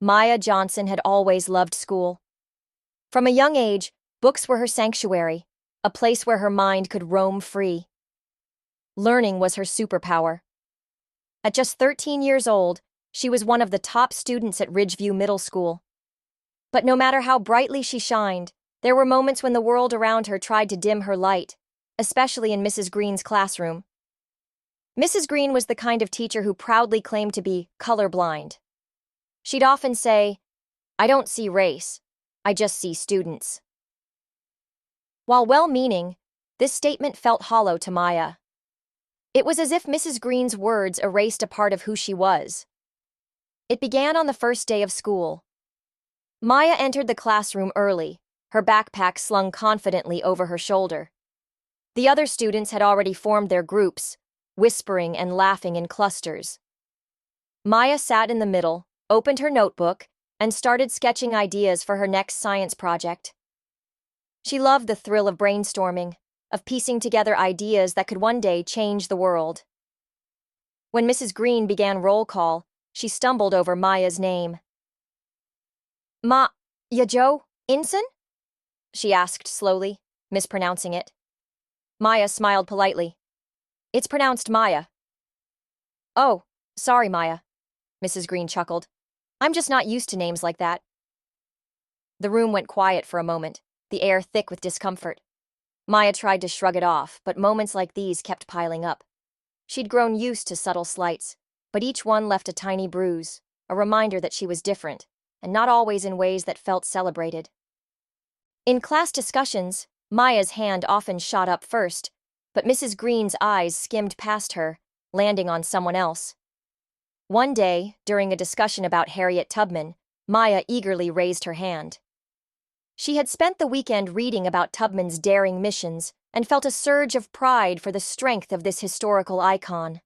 Maya Johnson had always loved school. From a young age, books were her sanctuary, a place where her mind could roam free. Learning was her superpower. At just 13 years old, she was one of the top students at Ridgeview Middle School. But no matter how brightly she shined, there were moments when the world around her tried to dim her light, especially in Mrs. Green's classroom. Mrs. Green was the kind of teacher who proudly claimed to be colorblind. She'd often say, "I don't see race, I just see students." While well-meaning, this statement felt hollow to Maya. It was as if Mrs. Green's words erased a part of who she was. It began on the first day of school. Maya entered the classroom early, her backpack slung confidently over her shoulder. The other students had already formed their groups, whispering and laughing in clusters. Maya sat in the middle, opened her notebook, and started sketching ideas for her next science project. She loved the thrill of brainstorming, of piecing together ideas that could one day change the world. When Mrs. Green began roll call, she stumbled over Maya's name. "Ya Inson?" she asked slowly, mispronouncing it. Maya smiled politely. "It's pronounced Maya." "Oh, sorry, Maya," Mrs. Green chuckled. "I'm just not used to names like that." The room went quiet for a moment, the air thick with discomfort. Maya tried to shrug it off, but moments like these kept piling up. She'd grown used to subtle slights, but each one left a tiny bruise, a reminder that she was different, and not always in ways that felt celebrated. In class discussions, Maya's hand often shot up first, but Mrs. Green's eyes skimmed past her, landing on someone else. One day, during a discussion about Harriet Tubman, Maya eagerly raised her hand. She had spent the weekend reading about Tubman's daring missions and felt a surge of pride for the strength of this historical icon.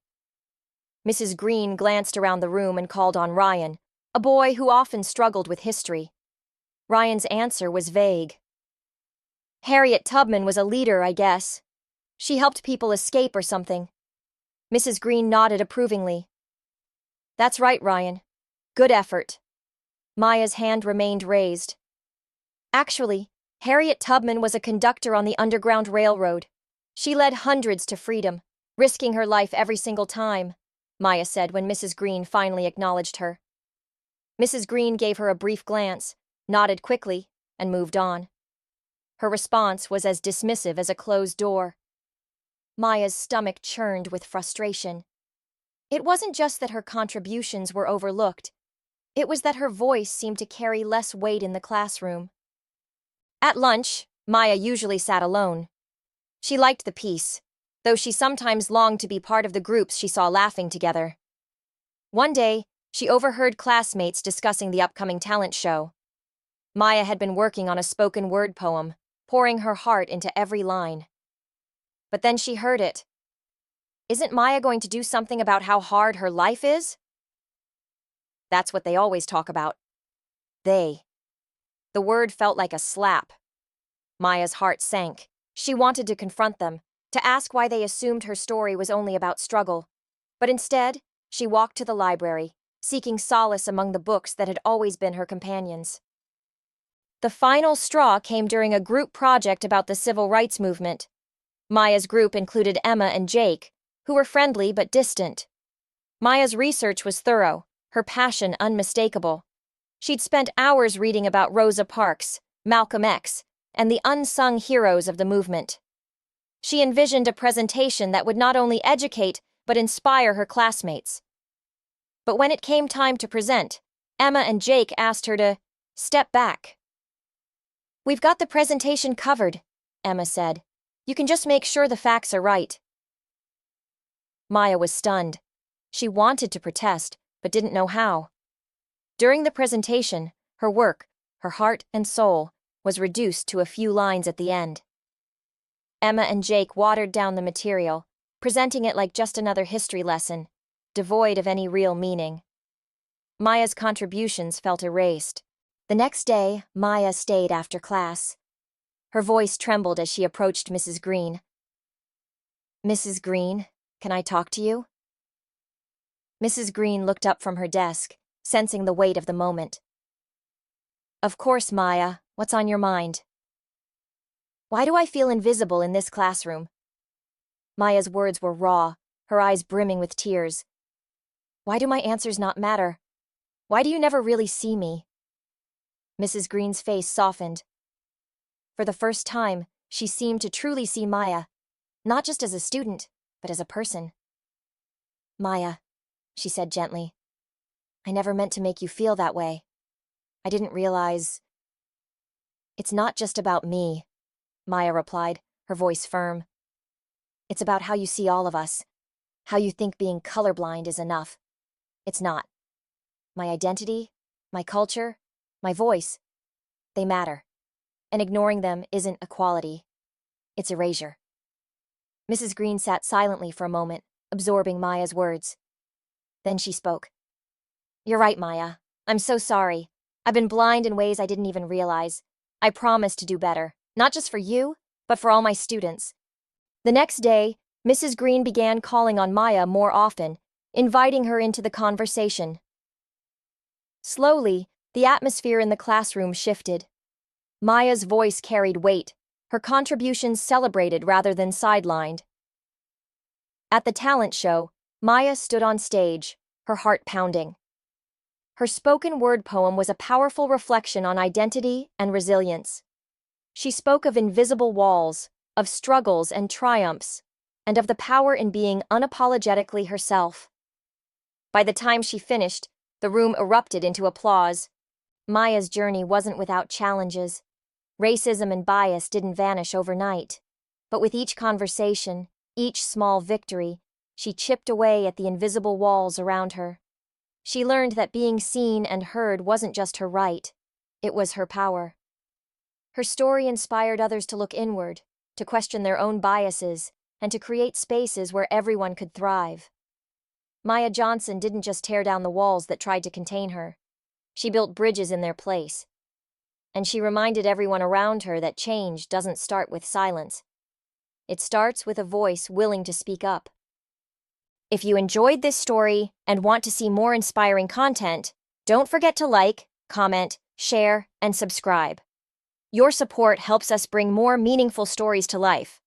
Mrs. Green glanced around the room and called on Ryan, a boy who often struggled with history. Ryan's answer was vague. "Harriet Tubman was a leader, I guess. She helped people escape or something." Mrs. Green nodded approvingly. "That's right, Ryan. Good effort." Maya's hand remained raised. "Actually, Harriet Tubman was a conductor on the Underground Railroad. She led hundreds to freedom, risking her life every single time," Maya said when Mrs. Green finally acknowledged her. Mrs. Green gave her a brief glance, nodded quickly, and moved on. Her response was as dismissive as a closed door. Maya's stomach churned with frustration. It wasn't just that her contributions were overlooked. It was that her voice seemed to carry less weight in the classroom. At lunch, Maya usually sat alone. She liked the peace, though she sometimes longed to be part of the groups she saw laughing together. One day, she overheard classmates discussing the upcoming talent show. Maya had been working on a spoken word poem, pouring her heart into every line. But then she heard it. "Isn't Maya going to do something about how hard her life is?" That's what they always talk about. They. The word felt like a slap. Maya's heart sank. She wanted to confront them, to ask why they assumed her story was only about struggle. But instead, she walked to the library, seeking solace among the books that had always been her companions. The final straw came during a group project about the civil rights movement. Maya's group included Emma and Jake, who were friendly but distant. Maya's research was thorough, her passion unmistakable. She'd spent hours reading about Rosa Parks, Malcolm X, and the unsung heroes of the movement. She envisioned a presentation that would not only educate but inspire her classmates. But when it came time to present, Emma and Jake asked her to step back. "We've got the presentation covered," Emma said. "You can just make sure the facts are right." Maya was stunned. She wanted to protest, but didn't know how. During the presentation, her work, her heart and soul, was reduced to a few lines at the end. Emma and Jake watered down the material, presenting it like just another history lesson, devoid of any real meaning. Maya's contributions felt erased. The next day, Maya stayed after class. Her voice trembled as she approached Mrs. Green. "Mrs. Green, can I talk to you?" Mrs. Green looked up from her desk, sensing the weight of the moment. Of course, Maya, what's on your mind? Why do I feel invisible in this classroom? Maya's words were raw, her eyes brimming with tears. Why do my answers not matter? Why do you never really see me? Mrs. Green's face softened. For the first time, she seemed to truly see Maya, not just as a student, but as a person. Maya, she said gently, I never meant to make you feel that way. I didn't realize. It's not just about me, Maya replied, her voice firm. It's about how you see all of us, how you think being colorblind is enough. It's not. My identity, my culture, my voice, they matter. And ignoring them isn't equality. It's erasure. Mrs. Green sat silently for a moment, absorbing Maya's words. Then she spoke. You're right, Maya. I'm so sorry. I've been blind in ways I didn't even realize. I promise to do better, not just for you, but for all my students. The next day, Mrs. Green began calling on Maya more often, inviting her into the conversation. Slowly, the atmosphere in the classroom shifted. Maya's voice carried weight, her contributions celebrated rather than sidelined. At the talent show, Maya stood on stage, her heart pounding. Her spoken word poem was a powerful reflection on identity and resilience. She spoke of invisible walls, of struggles and triumphs, and of the power in being unapologetically herself. By the time she finished, the room erupted into applause. Maya's journey wasn't without challenges. Racism and bias didn't vanish overnight. But with each conversation, each small victory, she chipped away at the invisible walls around her. She learned that being seen and heard wasn't just her right, it was her power. Her story inspired others to look inward, to question their own biases, and to create spaces where everyone could thrive. Maya Johnson didn't just tear down the walls that tried to contain her. She built bridges in their place. And she reminded everyone around her that change doesn't start with silence. It starts with a voice willing to speak up. If you enjoyed this story and want to see more inspiring content, don't forget to like, comment, share, and subscribe. Your support helps us bring more meaningful stories to life.